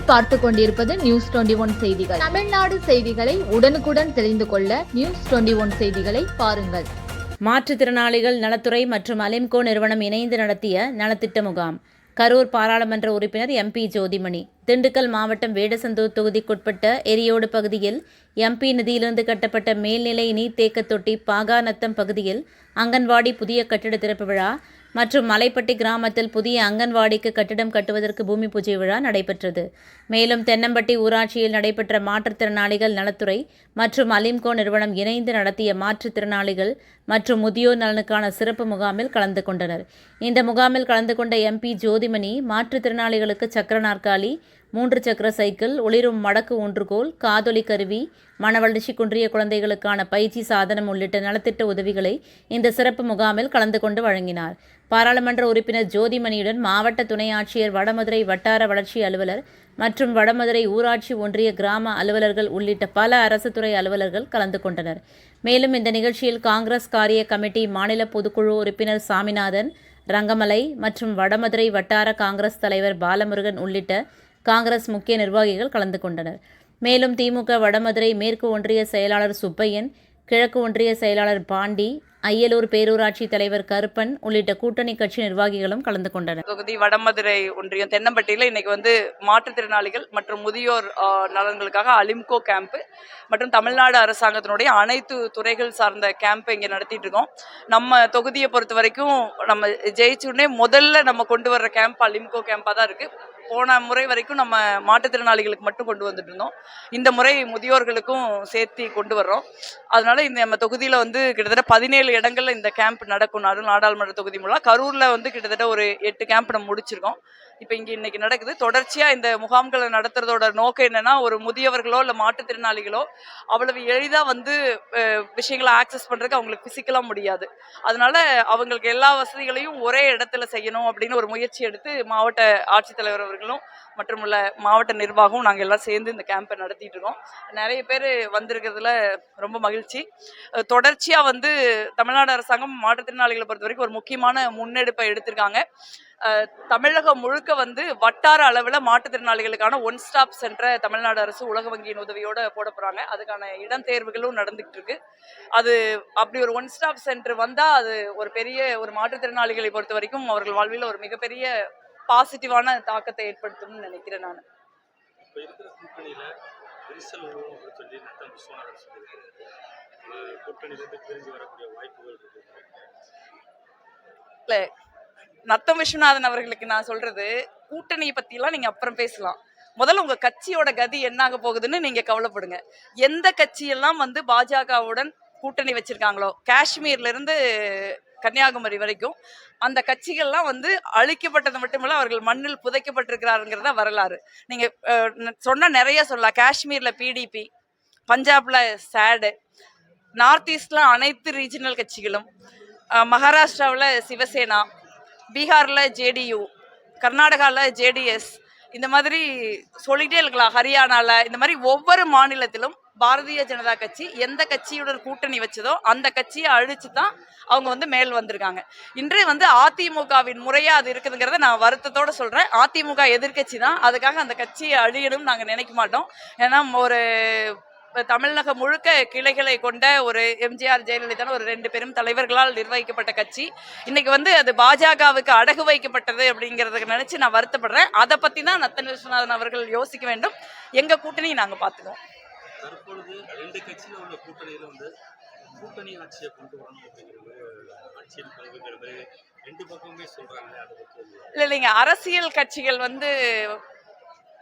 நீங்கள் பார்த்து கொண்டிருப்பது நியூஸ் 21 செய்திகள். தமிழ்நாடு செய்திகளை உடனுக்குடன் தெரிந்து கொள்ள நியூஸ் 21 செய்திகளை பாருங்கள். மாற்றுத்திறனாளிகள் நலத்துறை மற்றும் அலிம்கோ நிறுவனம் இணைந்து நடத்திய நலத்திட்ட முகாம். கரூர் பாராளுமன்ற உறுப்பினர் MP ஜோதிமணி. திண்டுக்கல் மாவட்டம் வேடசந்தூர் தொகுதிக்குட்பட்ட எரியோடு பகுதியில் MP நிதியிலிருந்து கட்டப்பட்ட மேல்நிலை நீர்த்தேக்க தொட்டி பாகாநத்தம் பகுதியில் அங்கன்வாடி புதிய கட்டிட திறப்பு விழா மற்றும் மலைப்பட்டி கிராமத்தில் புதிய அங்கன்வாடிக்கு கட்டிடம் கட்டுவதற்கு பூமி பூஜை விழா நடைபெற்றது. மேலும் தென்னம்பட்டி ஊராட்சியில் நடைபெற்ற மாற்றுத்திறனாளிகள் நலத்துறை மற்றும் அலிம்கோ நிறுவனம் இணைந்து நடத்திய மாற்றுத்திறனாளிகள் மற்றும் முதியோர் நலனுக்கான சிறப்பு முகாமில் கலந்து கொண்டனர். இந்த முகாமில் கலந்து கொண்ட MP ஜோதிமணி மாற்றுத்திறனாளிகளுக்கு சக்கர நாற்காலி, 3 சக்கர சைக்கிள், ஒளிரும் மடக்கு ஊன்றுகோல், காதொலி கருவி, மனவளர்ச்சி குன்றிய குழந்தைகளுக்கான பயிற்சி சாதனம் உள்ளிட்ட நலத்திட்ட உதவிகளை இந்த சிறப்பு முகாமில் கலந்து கொண்டு வழங்கினார். பாராளுமன்ற உறுப்பினர் ஜோதிமணியுடன் மாவட்ட துணை ஆட்சியர், வடமதுரை வட்டார வளர்ச்சி அலுவலர் மற்றும் வடமதுரை ஊராட்சி ஒன்றிய கிராம அலுவலர்கள் உள்ளிட்ட பல அரசு துறை அலுவலர்கள் கலந்து கொண்டனர். மேலும் இந்த நிகழ்ச்சியில் காங்கிரஸ் காரிய கமிட்டி மாநில பொதுக்குழு உறுப்பினர் சாமிநாதன், ரங்கமலை மற்றும் வடமதுரை வட்டார காங்கிரஸ் தலைவர் பாலமுருகன் உள்ளிட்ட காங்கிரஸ் முக்கிய நிர்வாகிகள் கலந்து கொண்டனர். மேலும் திமுக வடமதுரை மேற்கு ஒன்றிய செயலாளர் சுப்பையன், கிழக்கு ஒன்றிய செயலாளர் பாண்டி, அய்யலூர் பேரூராட்சி தலைவர் கருப்பன் உள்ளிட்ட கூட்டணி கட்சி நிர்வாகிகளும் கலந்து கொண்டனர். தொகுதி வடமதுரை ஒன்றியம் தென்னம்பட்டியில் இன்னைக்கு மாற்றுத்திறனாளிகள் மற்றும் முதியோர் நலன்களுக்காக அலிம்கோ கேம்ப் மற்றும் தமிழ்நாடு அரசாங்கத்தினுடைய அனைத்து துறைகள் சார்ந்த கேம்ப் இங்கே நடத்திட்டு இருக்கோம். நம்ம தொகுதியை பொறுத்த வரைக்கும் நம்ம ஜெயிச்சுடனே முதல்ல நம்ம கொண்டு வர்ற கேம்ப் அலிம்கோ கேம்பாக தான் இருக்கு. போன முறை வரைக்கும் நம்ம மாற்றுத்திறனாளிகளுக்கு மட்டும் கொண்டு வந்துட்டு இருந்தோம். இந்த முறை முதியோர்களுக்கும் சேர்த்து கொண்டு வர்றோம். அதனால இந்த நம்ம தொகுதியில் கிட்டத்தட்ட 17 இடங்கள்ல இந்த கேம்ப் நடக்கும். நாடாளுமன்ற தொகுதி மூலம் கரூர்ல கிட்டத்தட்ட ஒரு 8 கேம்ப் நம்ம முடிச்சிருக்கோம். இப்போ இங்கே இன்னைக்கு நடக்குது. தொடர்ச்சியா இந்த முகாம்களை நடத்துறதோட நோக்கம் என்னன்னா, ஒரு முதியவர்களோ இல்லை மாற்றுத்திறனாளிகளோ அவ்வளவு எளிதா விஷயங்களை ஆக்சஸ் பண்றதுக்கு அவங்களுக்கு பிசிக்கலா முடியாது. அதனால அவங்களுக்கு எல்லா வசதிகளையும் ஒரே இடத்துல செய்யணும் அப்படின்னு ஒரு முயற்சி எடுத்து மாவட்ட ஆட்சித்தலைவர் அவர்களும் மற்றும் உள்ள மாவட்ட நிர்வாகம் நாங்கள் எல்லாம் சேர்ந்து இந்த கேம்பை நடத்திட்டு இருக்கோம். நிறைய பேர் வந்திருக்கிறதுல ரொம்ப மகிழ்ச்சி. தொடர்ச்சியா தமிழ்நாடு அரசாங்கம் மாற்றுத்திறனாளிகளை பொறுத்த வரைக்கும் ஒரு முக்கியமான முன்னெடுப்பை எடுத்திருக்காங்க. தமிழகம் முழுக்க வட்டார அளவில் மாற்றுத்திறனாளிகளுக்கான ஒன் ஸ்டாப் சென்டரை தமிழ்நாடு அரசு உலக வங்கியின் உதவியோட போட போறாங்க. அதுக்கான இடம் தேர்வுகளும் நடந்துகிட்டு இருக்கு. அது அப்படி ஒரு ஒன் ஸ்டாப் சென்டர் வந்தா அது ஒரு பெரிய ஒரு மாற்றுத்திறனாளிகளை பொறுத்த வரைக்கும் அவர்கள் வாழ்வில் ஒரு மிகப்பெரிய பாசிட்டிவான தாக்கத்தை ஏற்படுத்தும்னு நினைக்கிறேன். நான் நத்தம் விஸ்வநாதன் அவர்களுக்கு நான் சொல்றது, கூட்டணியை பத்திலாம் நீங்க அப்புறம் பேசலாம். முதல்ல உங்க கட்சியோட கதி என்னாக போகுதுன்னு நீங்க கவலைப்படுங்க. எந்த கட்சியெல்லாம் பாஜகவுடன் கூட்டணி வச்சிருக்காங்களோ, காஷ்மீர்ல இருந்து கன்னியாகுமரி வரைக்கும் அந்த கட்சிகள்லாம் அழிக்கப்பட்டது மட்டுமல்ல, அவர்கள் மண்ணில் புதைக்கப்பட்டிருக்கிறாருங்கிறத வரலாறு. நீங்க சொன்னா நிறைய சொல்லலாம். காஷ்மீர்ல PDP, பஞ்சாப்ல SAD, நார்த் ஈஸ்ட்ல அனைத்து ரீஜனல் கட்சிகளும், மகாராஷ்டிராவில் சிவசேனா, பீகார்ல JDU, கர்நாடகாவில் JDS, இந்த மாதிரி சொல்லிட்டே இருக்கலாம். ஹரியானால இந்த மாதிரி ஒவ்வொரு மாநிலத்திலும் பாரதிய ஜனதா கட்சி எந்த கட்சியுடன் கூட்டணி வச்சதோ அந்த கட்சியை அழிச்சு தான் அவங்க மேல் வந்திருக்காங்க. இன்றைய அதிமுகவின் முறையா அது இருக்குதுங்கிறத நான் வருத்தத்தோட சொல்றேன். அதிமுக எதிர்கட்சி தான், அதுக்காக அந்த கட்சியை அழியணும் நாங்க நினைக்க மாட்டோம். ஏன்னா ஒரு தமிழகம் முழுக்க கிளைகளை கொண்ட ஒரு MGR ஜெயலலிதா ஒரு 2 பெரும் தலைவர்களால் நிர்வகிக்கப்பட்ட கட்சி இன்னைக்கு அது பாஜகவுக்கு அடகு வைக்கப்பட்டது அப்படிங்கிறதுக்கு நினைச்சு நான் வருத்தப்படுறேன். அதை பத்தி தான் நத்தம் விஸ்வநாதன் அவர்கள் யோசிக்க வேண்டும். எங்க கூட்டணியை நாங்க பாத்துக்கோம். தற்பொழுது 2 கட்சியில உள்ள கூட்டணியில கூட்டணி ஆட்சியை கொண்டு வரணும் ஆட்சியில் பங்குங்கிறது 2 பக்கமுமே சொல்றாங்க. இல்லைங்க, அரசியல் கட்சிகள்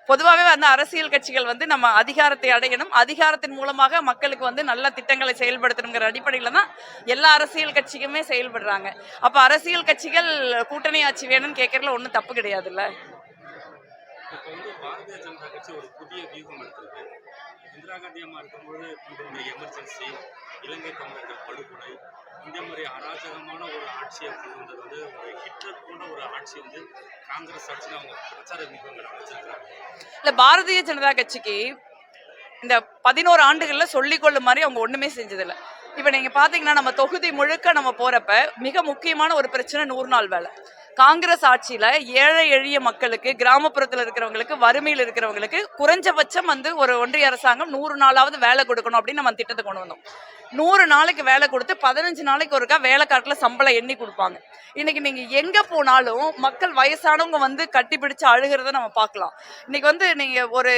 பொதுவாகவே அரசியல் கட்சிகள் நம்ம அதிகாரத்தை அடையணும், அதிகாரத்தின் மூலமாக மக்களுக்கு நல்ல திட்டங்களை செயல்படுத்தணுங்கிற அடிப்படையில தான் எல்லா அரசியல் கட்சிக்குமே செயல்படுறாங்க. அப்ப அரசியல் கட்சிகள் கூட்டணி ஆட்சி வேணும்னு கேட்கறதுல ஒன்றும் தப்பு கிடையாதுல்ல. பாரதிய ஜனதா கட்சி ஒரு புதிய வியூகம் எடுத்திருக்கு. இந்திரா காந்தி அம்மா இருக்கும்போது எமர்ஜென்சி, இலங்கை தமிழர்கள் படுகொலை, இந்த மாதிரி அராஜகமான ஒரு ஆட்சியை கொண்டு வந்தது ஒரு ஹிட்லர் போன்ற ஒரு ஆட்சி காங்கிரஸ் ஆட்சியில் அவங்க பிரச்சார வியூகங்கள் அமைச்சிருக்காங்க. இல்லை, பாரதிய ஜனதா கட்சிக்கு இந்த 11 ஆண்டுகள்ல சொல்லிக்கொள்ளும் மாதிரி அவங்க ஒண்ணுமே செஞ்சதில்லை. இப்ப நீங்க பாத்தீங்கன்னா நம்ம தொகுதி முழுக்க நம்ம போறப்ப மிக முக்கியமான ஒரு பிரச்சனை 100 நாள் வேலை. காங்கிரஸ் ஆட்சியில ஏழை எளிய மக்களுக்கு, கிராமப்புறத்துல இருக்கிறவங்களுக்கு, வறுமையில் இருக்கிறவங்களுக்கு குறைஞ்சபட்சம் வந்து ஒரு ஒன்றிய அரசாங்கம் 100 நாளாவது வேலை கொடுக்கணும் அப்படின்னு நம்ம திட்டத்தை கொண்டு வந்தோம். 100 நாளைக்கு வேலை கொடுத்து 15 நாளைக்கு ஒருக்கா வேலைக்காட்டுல சம்பளம் எண்ணி கொடுப்பாங்க. இன்னைக்கு நீங்க எங்க போனாலும் மக்கள் வயசானவங்க வந்து கட்டி பிடிச்சு அழுகிறத நம்ம பார்க்கலாம். இன்னைக்கு வந்து நீங்க ஒரு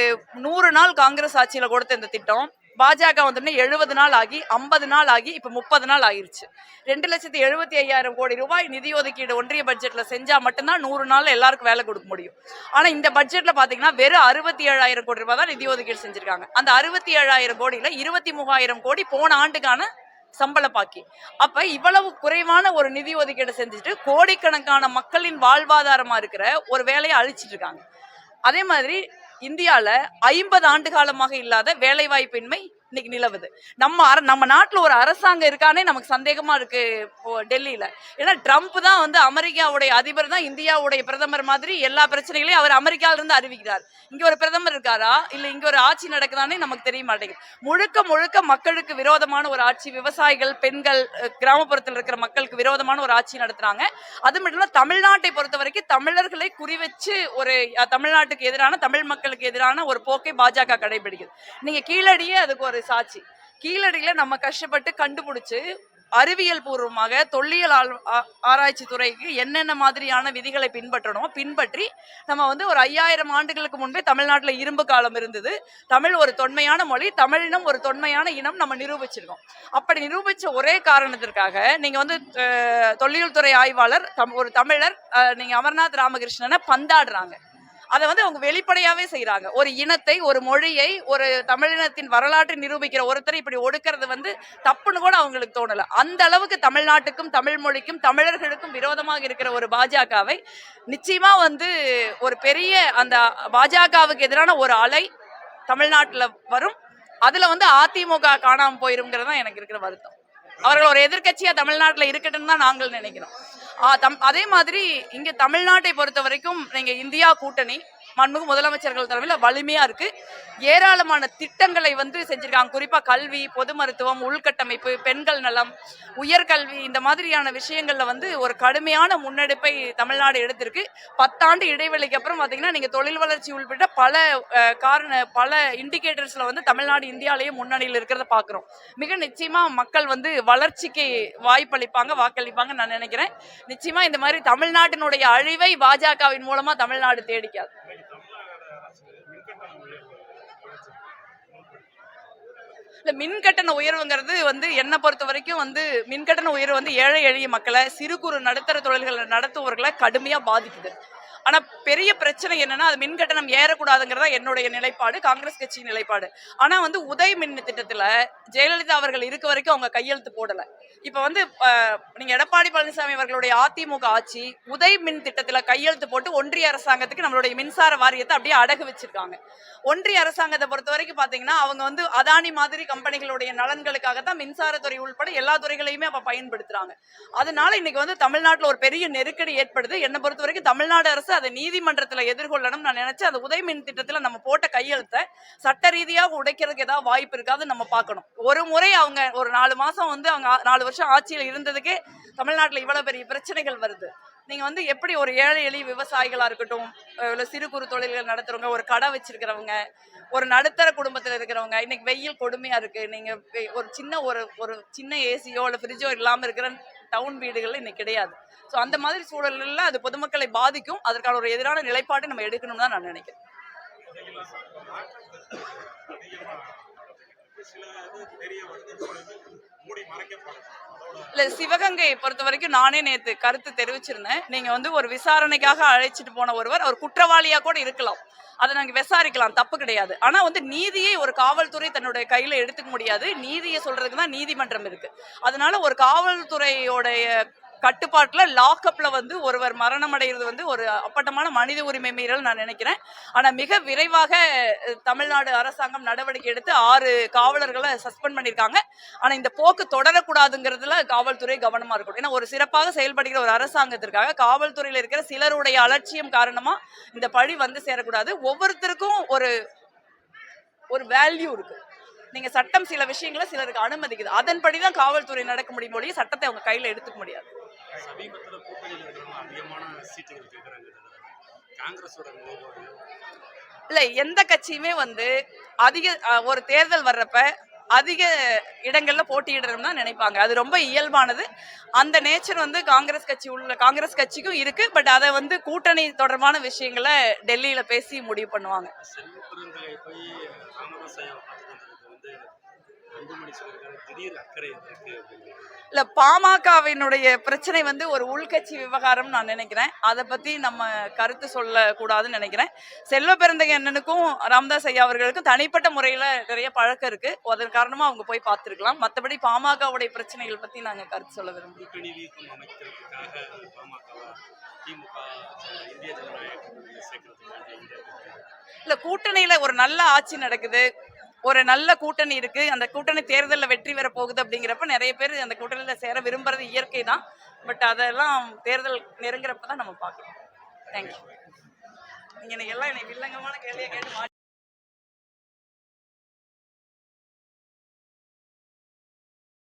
100 நாள் காங்கிரஸ் ஆட்சியில கொடுத்த இந்த திட்டம் பாஜக வந்தோடனே 70 நாள் ஆகி 50 நாள் ஆகி இப்ப 30 நாள் ஆயிருச்சு. 2,75,000 கோடி ரூபாய் நிதி ஒதுக்கீடு ஒன்றிய பட்ஜெட்ல செஞ்சா மட்டும்தான் 100 நாள் எல்லாருக்கும் வேலை கொடுக்க முடியும். ஆனா இந்த பட்ஜெட்ல பாத்தீங்கன்னா வெறும் 67,000 கோடி ரூபாய் தான் நிதி ஒதுக்கீடு செஞ்சிருக்காங்க. அந்த 67,000 கோடியில 23,000 கோடி போன ஆண்டுக்கான சம்பள பாக்கி. அப்ப இவ்வளவு குறைவான ஒரு நிதி ஒதுக்கீடு செஞ்சுட்டு கோடிக்கணக்கான மக்களின் வாழ்வாதாரமா இருக்கிற ஒரு வேலையை அழிச்சிட்டு இருக்காங்க. அதே மாதிரி இந்தியால 50 ஆண்டு காலமாக இல்லாத வேலை வாய்ப்பின்மை இன்னைக்கு நிலவுது. நம்ம நாட்டுல ஒரு அரசாங்கம் இருக்கானே நமக்கு சந்தேகமா இருக்கு டெல்லியில. ஏன்னா ட்ரம்ப் தான் வந்து அமெரிக்காவுடைய அதிபர் தான் இந்தியாவுடைய பிரதமர் மாதிரி எல்லா பிரச்சனைகளையும் அவர் அமெரிக்கால இருந்து அறிவிக்கிறார். இங்க ஒரு பிரதமர் இருக்காரா இல்ல இங்க ஒரு ஆட்சி நடக்குதானே நமக்கு தெரிய மாட்டேங்குது. முழுக்க முழுக்க மக்களுக்கு விரோதமான ஒரு ஆட்சி, விவசாயிகள், பெண்கள், கிராமப்புறத்தில் இருக்கிற மக்களுக்கு விரோதமான ஒரு ஆட்சி நடத்துறாங்க. அது மட்டும் இல்ல தமிழ்நாட்டை பொறுத்த வரைக்கும் தமிழர்களை குறிவச்சு ஒரு தமிழ்நாட்டுக்கு எதிரான, தமிழ் மக்களுக்கு எதிரான ஒரு போக்கை பாஜக கடைபிடிக்குது. நீங்க கீழடியே அதுக்கு ஒரு சாட்சி. கீழடியில நம்ம கஷ்டப்பட்டு கண்டுபிடிச்சு அறிவியல் பூர்வமாக தொல்லியல் ஆராய்ச்சி துறைக்கு என்னென்ன மாதிரியான விதிகளை பின்பற்றி நம்ம வந்து ஒரு 5000 ஆண்டுகளுக்கு முன்பே தமிழ்நாட்டுல இரும்பு காலம் இருந்தது, தமிழ் ஒரு தொன்மையான மொழி, தமிழினம் ஒரு தொன்மையான இனம் நம்ம நிரூபிச்சிருக்கோம். அப்படி நிரூபிச்ச ஒரே காரணத்திற்காக நீங்க வந்து தொல்லியல் துறை ஆய்வாளர் ஒரு தமிழர் நீங்க அமர்நாத் ராமகிருஷ்ணனை பந்தாடுறாங்க. அதை வந்து அவங்க வெளிப்படையாவே செய்யறாங்க. ஒரு இனத்தை, ஒரு மொழியை, ஒரு தமிழினத்தின் வரலாற்றை நிரூபிக்கிற ஒருத்தரை இப்படி ஒடுக்கிறது வந்து தப்புன்னு கூட அவங்களுக்கு தோணல. அந்த அளவுக்கு தமிழ்நாட்டுக்கும் தமிழ் மொழிக்கும் தமிழர்களுக்கும் விரோதமாக இருக்கிற ஒரு பாஜகவை நிச்சயமா வந்து ஒரு பெரிய அந்த பாஜகவுக்கு எதிரான ஒரு அலை தமிழ்நாட்டுல வரும். அதுல வந்து அதிமுக காணாம போயிருங்கிறது தான் எனக்கு இருக்கிற வருத்தம். அவர்கள் ஒரு எதிர்கட்சியா தமிழ்நாட்டுல இருக்கட்டும் தான் நாங்கள் நினைக்கிறோம். அதே மாதிரி இங்க தமிழ்நாட்டை பொறுத்த வரைக்கும் நீங்க இந்தியா கூட்டணி மாண்புமிகு முதலமைச்சர்கள் தலைமையில் வலிமையா இருக்கு. ஏராளமான திட்டங்களை வந்து செஞ்சிருக்காங்க. குறிப்பா கல்வி, பொது மருத்துவம், உள்கட்டமைப்பு, பெண்கள் நலம், உயர்கல்வி, இந்த மாதிரியான விஷயங்கள்ல வந்து ஒரு கடுமையான முன்னெடுப்பை தமிழ்நாடு எடுத்திருக்கு. 10 ஆண்டு இடைவெளிக்கு அப்புறம் பாத்தீங்கன்னா நீங்க தொழில் வளர்ச்சி உள்பட பல இண்டிகேட்டர்ஸ்ல வந்து தமிழ்நாடு இந்தியாலேயே முன்னணியில் இருக்கிறத பாக்குறோம். மிக நிச்சயமா மக்கள் வந்து வளர்ச்சிக்கு வாய்ப்பளிப்பாங்க, வாக்களிப்பாங்க நான் நினைக்கிறேன். நிச்சயமா இந்த மாதிரி தமிழ்நாட்டினுடைய அழிவை பாஜகவின் மூலமா தமிழ்நாடு தேடிக்காது. மின்கட்டண உயர்வுங்கிறது வந்து என்னை பொறுத்த வரைக்கும் வந்து மின்கட்டண உயர்வு வந்து ஏழை எளிய மக்களை, சிறு குறு நடுத்தர தொழில்களை நடத்துவர்களை கடுமையா பாதிக்குது. ஆனா பெரிய பிரச்சனை என்னன்னா அது மின்கட்டணம் ஏறக்கூடாதுங்கிறதா என்னுடைய நிலைப்பாடு, காங்கிரஸ் கட்சியின் நிலைப்பாடு. ஆனா வந்து உதய் மின் திட்டத்துல ஜெயலலிதா அவர்கள் இருக்க வரைக்கும் அவங்க கையெழுத்து போடல. இப்ப வந்து நீங்க எடப்பாடி பழனிசாமி அவர்களுடைய அதிமுக ஆட்சி உதய் மின் திட்டத்துல கையெழுத்து போட்டு ஒன்றிய அரசாங்கத்துக்கு நம்மளுடைய மின்சார வாரியத்தை அப்படியே அடகு வச்சிருக்காங்க. ஒன்றிய அரசாங்கத்தை பொறுத்த வரைக்கும் பாத்தீங்கன்னா அவங்க வந்து அதானி மாதிரி கம்பெனிகளுடைய நலன்களுக்காகத்தான் மின்சாரத்துறை உள்பட எல்லா துறைகளையுமே அப்ப பயன்படுத்துறாங்க. அதனால இன்னைக்கு வந்து தமிழ்நாட்டுல ஒரு பெரிய நெருக்கடி ஏற்படுது. என்னை பொறுத்த வரைக்கும் தமிழ்நாடு அரசு அதை நீதிமன்றத்துல எதிர்கொள்ளணும் நான் நினைச்சேன். அந்த உதய் மின் திட்டத்துல நம்ம போட்ட கையெழுத்தை சட்ட ரீதியாக உடைக்கிறதுக்கு ஏதாவது வாய்ப்பு இருக்காது நம்ம பார்க்கணும். ஒரு முறை அவங்க ஒரு 4 மாசம் வந்து அவங்க 4 வருஷம் ஆட்சியில் இருந்ததுக்கே தமிழ்நாட்டுல இவ்வளவு பெரிய பிரச்சனைகள் வருது. நீங்க வந்து எப்படி ஒரு ஏழை எளிய விவசாயிகளா இருக்கட்டும், சிறு குறு தொழில்கள் நடத்துறவங்க, ஒரு கடை வச்சிருக்கிறவங்க, ஒரு நடுத்தர குடும்பத்துல இருக்கிறவங்க, இன்னைக்கு வெயில் கொடுமையா இருக்கு. நீங்க ஒரு சின்ன ஏசியோ இல்ல ஃப்ரிட்ஜோ இல்லாம இருக்கிற டவுன் வீடுகள் இன்னைக்கு கிடையாது. ஸோ அந்த மாதிரி சூழல்ல அது பொதுமக்களை பாதிக்கும். அதற்கான ஒரு எதிரான நிலைப்பாட்டை நம்ம எடுக்கணும்னு தான் நான் நினைக்கிறேன். இல்ல சிவகங்கை பொறுத்த வரைக்கும் நானே நேத்து கருத்து தெரிவிச்சிருந்தேன். நீங்க வந்து ஒரு விசாரணைக்காக அழைச்சிட்டு போன ஒருவர் அவர் குற்றவாளியா கூட இருக்கலாம், அதை நாங்க விசாரிக்கலாம், தப்பு கிடையாது. ஆனா வந்து நீதியை ஒரு காவல்துறை தன்னுடைய கையில எடுத்துக்க முடியாது. நீதியை சொல்றதுக்கு தான் நீதிமன்றம் இருக்கு. அதனால ஒரு காவல்துறையோடைய கட்டுப்பாட்டுல லாக்அப்ல வந்து ஒருவர் மரணம் அடைகிறது வந்து ஒரு அப்பட்டமான மனித உரிமை மீறல் நான் நினைக்கிறேன். ஆனா மிக விரைவாக தமிழ்நாடு அரசாங்கம் நடவடிக்கை எடுத்து 6 காவலர்களை சஸ்பெண்ட் பண்ணிருக்காங்க. ஆனா இந்த போக்கு தொடரக்கூடாதுங்கிறதுல காவல்துறை கவனமா இருக்கும். ஏன்னா ஒரு சிறப்பாக செயல்படுகிற ஒரு அரசாங்கத்திற்காக காவல்துறையில இருக்கிற சிலருடைய அலட்சியம் காரணமா இந்த பழி வந்து சேரக்கூடாது. ஒவ்வொருத்தருக்கும் ஒரு வேல்யூ இருக்கு. நீங்க சட்டம் சில விஷயங்களை சிலருக்கு அனுமதிக்குது, அதன்படிதான் காவல்துறை நடக்க முடியும், சட்டத்தை அவங்க கையில எடுத்துக்க முடியாது. சமீபத்தில் கூட்டணியில் இருக்கிறவங்க அதிகமான சீட்டுகள் கேட்குறாங்க. காங்கிரஸோட நிலைப்பாடு இல்ல எந்த கட்சியுமே வந்து அதிக ஒரு தேர்தல் வர்றப்ப அதிக இடங்கள்ல போட்டியிடணும்னு தான் நினைப்பாங்க. அது ரொம்ப இயல்பானது. அந்த நேச்சர் வந்து காங்கிரஸ் கட்சிக்கும் இருக்கு. பட் அதை வந்து கூட்டணி தொடர்பான விஷயங்களை டெல்லியில பேசி முடிவு பண்ணுவாங்க. செல்வ பெருந்தகை போய் ராமதாஸ் ஐயாவை பார்த்துட்டு வந்ததுக்கு வந்து அன்புமணி சொல்லியிருக்காரு, திடீர் அக்கறை எதற்கு அப்படின்னு. இல்ல பாமகவினுடைய பிரச்சனை வந்து ஒரு உள்கட்சி விவகாரம் நான் நினைக்கிறேன். அதை பத்தி நம்ம கருத்து சொல்ல கூடாதுன்னு நினைக்கிறேன். செல்வ பெருந்தகை அண்ணனுக்கும் ராமதாஸ் ஐயா அவர்களுக்கும் தனிப்பட்ட முறையில நிறைய பழக்கம் இருக்கு. அதன் காரணமா அவங்க போய் பார்த்திருக்கலாம். மற்றபடி பாமகவுடைய பிரச்சனைகள் பத்தி நாங்க கருத்து சொல்ல விரும்புகிறோம். கூட்டணி வீக்கம் அமைக்கிறதுக்காக பாமகவா திமுக இந்திய ஜனநாயக கூட்டணியில் சேர்க்கறதுக்காக இல்ல கூட்டணியில ஒரு நல்ல ஆட்சி நடக்குது, ஒரு நல்ல கூட்டணி இருக்கு, அந்த கூட்டணி தேர்தலில் வெற்றி பெற போகுது அப்படிங்கிறப்ப நிறைய பேர் அந்த கூட்டணியில சேர விரும்புறது இயற்கை தான். பட் அதெல்லாம் தேர்தல் நெருங்குறப்ப தான் நம்ம பார்க்கணும். தேங்க்யூ. நீங்க எல்லாம் என்னை வில்லங்கமான கேள்வியை கேட்டு